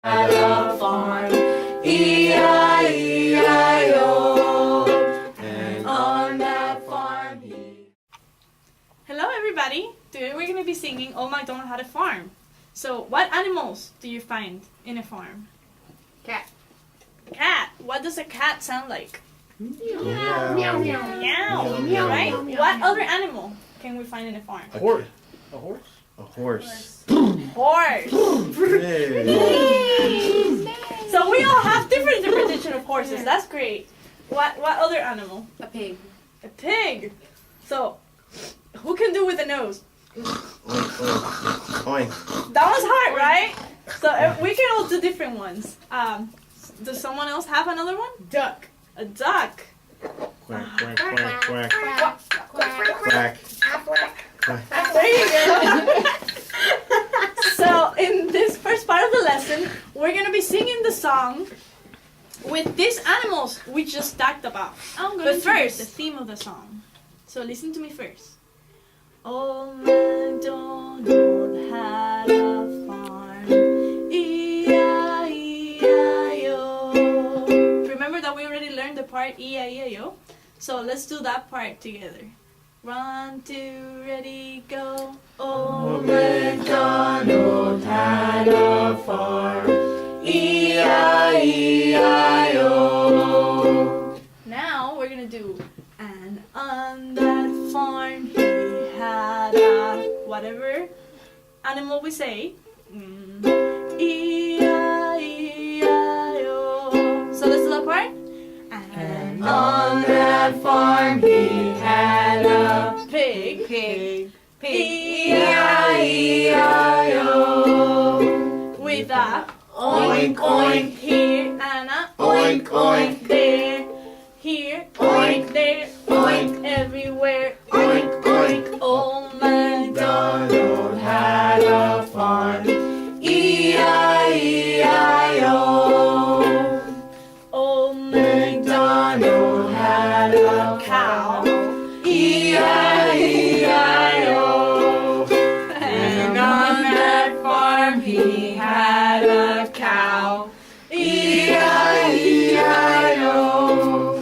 At a farm, E-I-E-I-O, and on that farm he... Hello everybody! Today we're going to be singing Old MacDonald Had a Farm. So, what animals do you find in a farm? Cat. Cat. What does a cat sound like? Meow, meow, meow. Meow. Meow, Right? meow, meow, What meow. other animal can we find in a farm? A horse. A horse? A horse. Horse. So we all have different interpretation of horses. That's great. What other animal? A pig. A pig. So, who can do with the nose? Oink. That was hard, right? So we can all do different ones. Does someone else have another one? Duck. A duck. Quack, quack, quack, quack. Quack. Quack. There you go. So in this first part of the lesson, we're gonna be singing the song with these animals we just talked about. But first, the theme of the song. So listen to me first. Old MacDonald had a farm, E-I-E-I-O. Remember that we already learned the part E-I-E-I-O? So let's do that part together. 1, 2, ready, go. Old MacDonald had a farm, E-I-E-I-O. Now we're gonna do, and on that farm he had a whatever animal we say. E-I-E-I-O. So let's do that part. And On that farm he had a pig. Pig. E-I-E-I-O. With a Oink, oink. here and a Oink, oink. there. Here, Oink. there, Oink. everywhere. Oink, oink. Old MacDonald. MacDonald had a farm, E-I-E-I-O. Old MacDonald MacDonald had a cow. E-I-E-I-O. And on that farm he had a cow, E-I-E-I-O.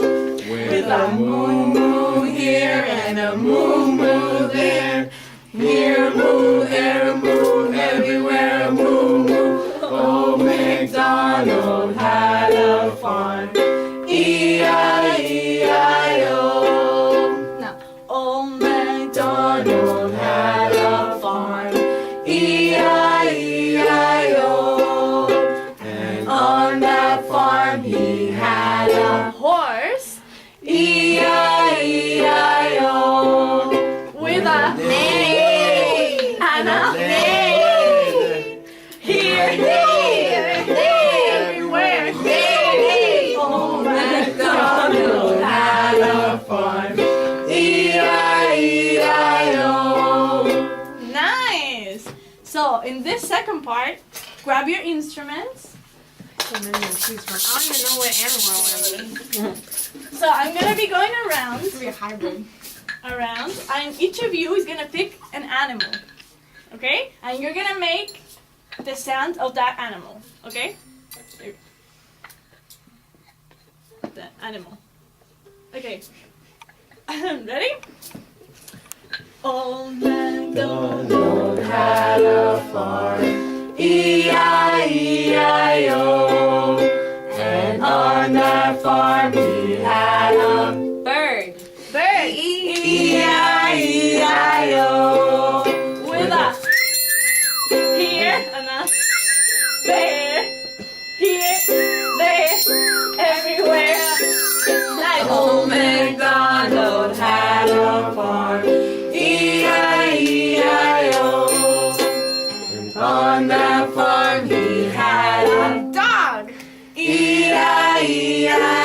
With a moo-moo here and a moo-moo there. Here a moo, there a moo, everywhere a moo-moo. Old MacDonald had a farm, E-I-E-I-O. Now, Old MacDonald. Donald had a farm, E-I-E-I-O. And on that farm he had a Horse E-I-E-I-O. with a neigh and a neigh. here, there, everywhere. Old MacDonald had a farm, E-I-E-I-O. Nice. So in this second part, grab your instruments. I don't even know what animal I want to be. So I'm gonna be going around, It's gonna be a hybrid. and each of you is gonna pick an animal, okay? And you're gonna make the sound of that animal, okay? Here. The animal. Okay. Ready? Old MacDonald. Donald had a farm, E-I-E-I-O. And on that farm he had a Bird. Bird. E-I-E-I-O. With a here and a there. Here, there, everywhere. Nice. Old MacDonald had a farm, E-I-E-I-O. And on that farm he had a Dog.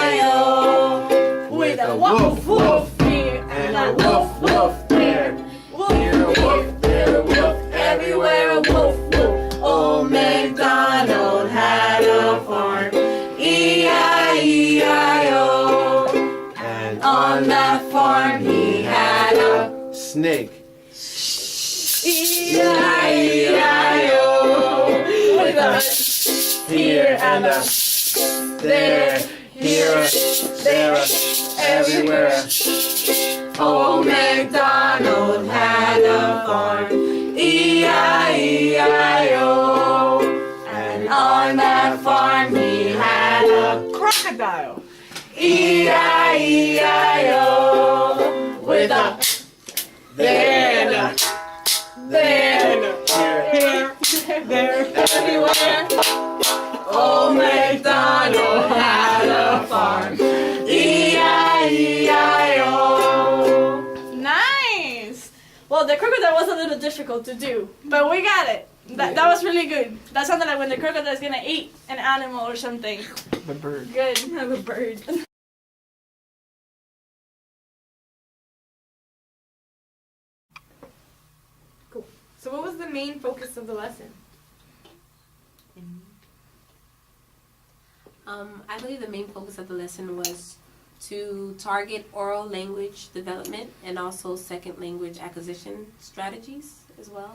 E-I-E-I-O. With a woof woof here And and a a woof woof there. woof Here a woof, there a woof, everywhere a woof woof. Old MacDonald had a farm, E-I-E-I-O. And on that farm he had a snake, E-I-E-I-O. with a here and a there, here, there, everywhere. Old MacDonald had a farm, E-I-E-I-O. And on that farm he had a Crocodile. E-I-E-I-O. With a there and a there and a here, there, everywhere. Old MacDonald had a farm, E-I-E-I-O. Nice! Well, the crocodile was a little difficult to do, but we got it. That was really good. That sounded like when the crocodile is gonna eat an animal or something. The bird. Good. The bird. Cool. So what was the main focus of the lesson? I believe the main focus of the lesson was to target oral language development and also second language acquisition strategies as well.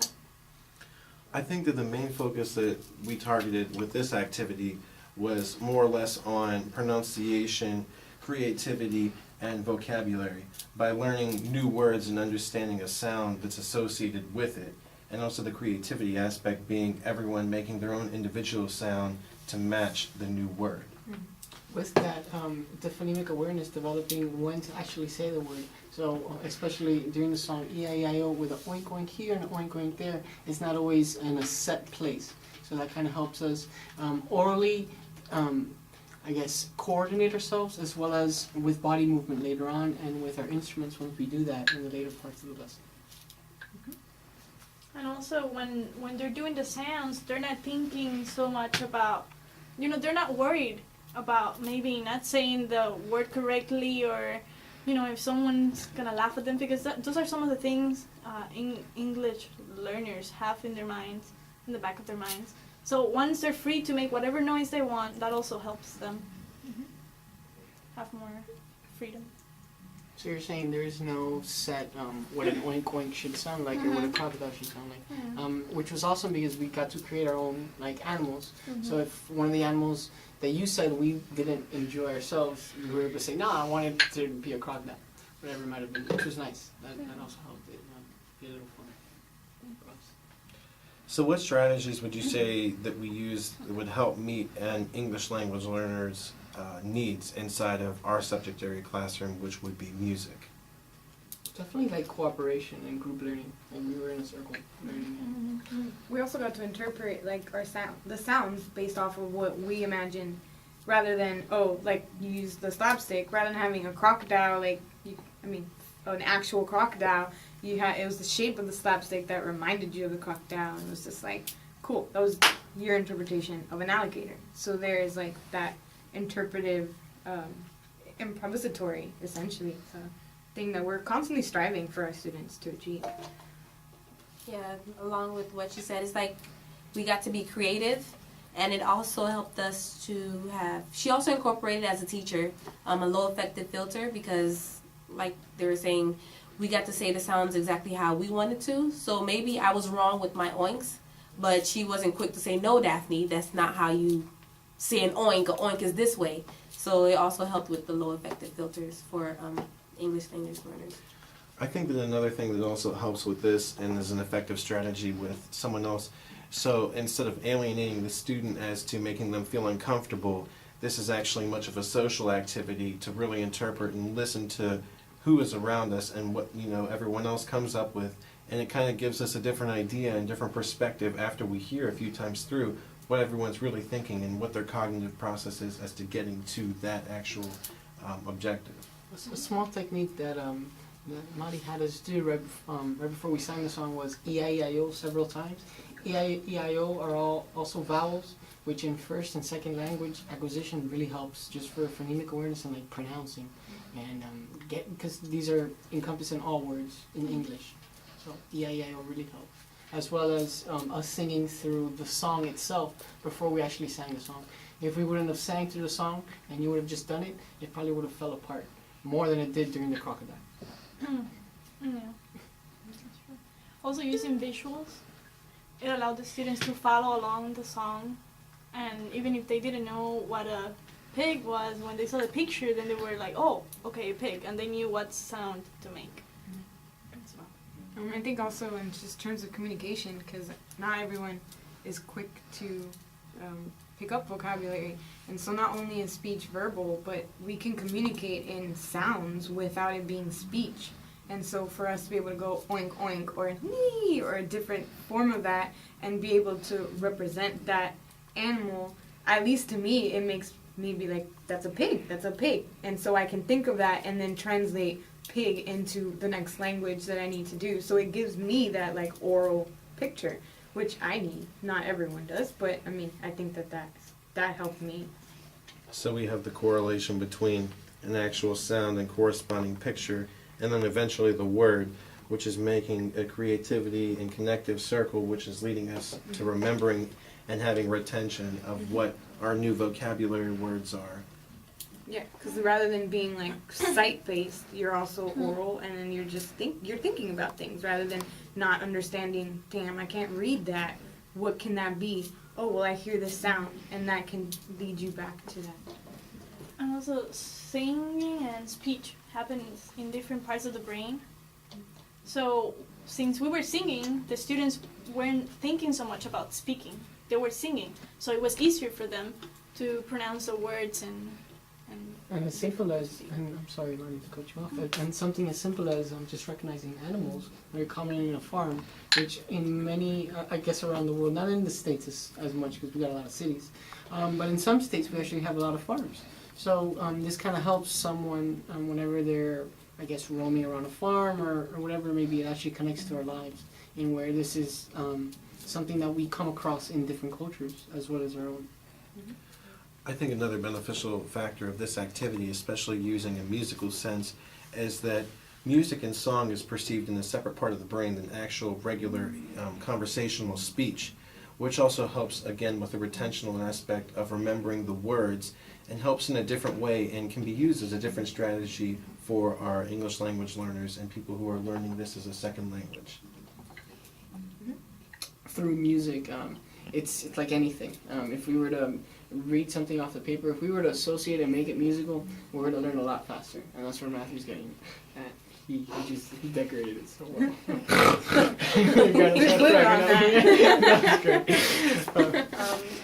I think that the main focus that we targeted with this activity was more or less on pronunciation, creativity, and vocabulary by learning new words and understanding a sound that's associated with it, and also the creativity aspect being everyone making their own individual sound to match the new word. With that, the phonemic awareness developing when to actually say the word. So especially during the song E-I-E-I-O with an oink oink here and an oink oink there, it's not always in a set place. So that kind of helps us orally, I guess, coordinate ourselves as well as with body movement later on and with our instruments once we do that in the later parts of the lesson. And also when they're doing the sounds, they're not thinking so much about, they're not worried about maybe not saying the word correctly or, if someone's gonna laugh at them, because those are some of the things English learners have in their minds, in the back of their minds. So once they're free to make whatever noise they want, that also helps them have more freedom. So you're saying there is no set what an oink oink should sound like or what a crocodile should sound like, which was awesome because we got to create our own animals. So if one of the animals that you said we didn't enjoy ourselves, we were able to say, no, I wanted to be a crocodile, whatever it might have been, which was nice. That also helped it be a little fun for us. So what strategies would you say that we used that would help meet an English language learner's needs inside of our subject area classroom, which would be music? Definitely like cooperation and group learning. Like we were in a circle learning. We also got to interpret the sounds based off of what we imagine, rather than you use the slapstick rather than having a crocodile an actual crocodile. It was the shape of the slapstick that reminded you of the crocodile, and it was just cool. That was your interpretation of an alligator. So there is that interpretive, improvisatory, essentially. Thing that we're constantly striving for our students to achieve. Yeah, along with what you said, it's we got to be creative, and it also helped us to have, she also incorporated as a teacher a low effective filter because like they were saying, we got to say the sounds exactly how we wanted to. So maybe I was wrong with my oinks, but she wasn't quick to say, no, Daphne, that's not how you say an oink. A oink is this way. So it also helped with the low effective filters for English language learners. I think that another thing that also helps with this and is an effective strategy with someone else, so instead of alienating the student as to making them feel uncomfortable, this is actually much of a social activity to really interpret and listen to who is around us and what everyone else comes up with, and it kind of gives us a different idea and different perspective after we hear a few times through what everyone's really thinking and what their cognitive process is as to getting to that actual objective. A small technique that Madi had us do right before we sang the song was E-I-E-I-O several times. E-I-E-I-O are all also vowels, which in first and second language acquisition really helps just for phonemic awareness and pronouncing, and because these are encompassing all words in English. So E-I-E-I-O really helps, as well as us singing through the song itself before we actually sang the song. If we wouldn't have sang through the song and you would have just done it, it probably would have fell apart more than it did during the crocodile. Yeah. Also using visuals, it allowed the students to follow along the song And even if they didn't know what a pig was, when they saw the picture, then they were like, oh, okay, a pig, and they knew what sound to make. As well. I think also in just terms of communication, because not everyone is quick to pick up vocabulary, and so not only is speech verbal, but we can communicate in sounds without it being speech. And so for us to be able to go oink oink or nee or a different form of that and be able to represent that animal, at least to me, it makes me be like, that's a pig, that's a pig. And so I can think of that and then translate pig into the next language that I need to do. So it gives me that like oral picture, which I need. Not everyone does, but I mean, I think that helped me. So we have the correlation between an actual sound and corresponding picture, and then eventually the word, which is making a creativity and connective circle, which is leading us to remembering and having retention of what our new vocabulary words are. Yeah, because rather than being like sight-based, you're also oral, and then you're thinking about things rather than not understanding. Damn, I can't read that. What can that be? Oh, well, I hear this sound, and that can lead you back to that. And also, singing and speech happens in different parts of the brain. So, since we were singing, the students weren't thinking so much about speaking. They were singing, so it was easier for them to pronounce the words and as simple as, and I'm sorry, Marty, to cut you off, and something as simple as just recognizing animals that are common in a farm, which in many, I guess around the world, not in the States as much because we got a lot of cities, but in some states we actually have a lot of farms. So this kind of helps someone whenever they're, I guess, roaming around a farm or whatever it may be. It actually connects to our lives in where this is something that we come across in different cultures as well as our own. I think another beneficial factor of this activity, especially using a musical sense, is that music and song is perceived in a separate part of the brain than actual regular conversational speech, which also helps, again, with the retentional aspect of remembering the words and helps in a different way and can be used as a different strategy for our English language learners and people who are learning this as a second language. Through music, it's like anything. If we were to read something off the paper, if we were to associate and make it musical, we're going to learn a lot faster. And that's where Matthew's getting at. He decorated it so well.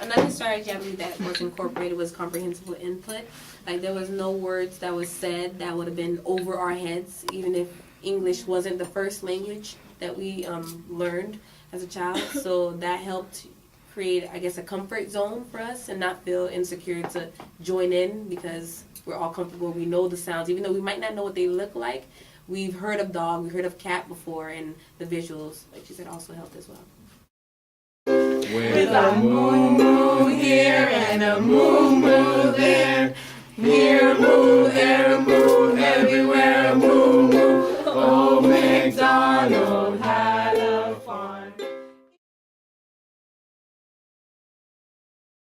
Another strategy I believe that was incorporated was comprehensible input. Like there was no words that was said that would have been over our heads, even if English wasn't the first language that we learned as a child. So that helped create, I guess, a comfort zone for us and not feel insecure to join in because we're all comfortable. We know the sounds, even though we might not know what they look like. We've heard of dog, we've heard of cat before, and the visuals, like you said, also helped as well. With a moo moo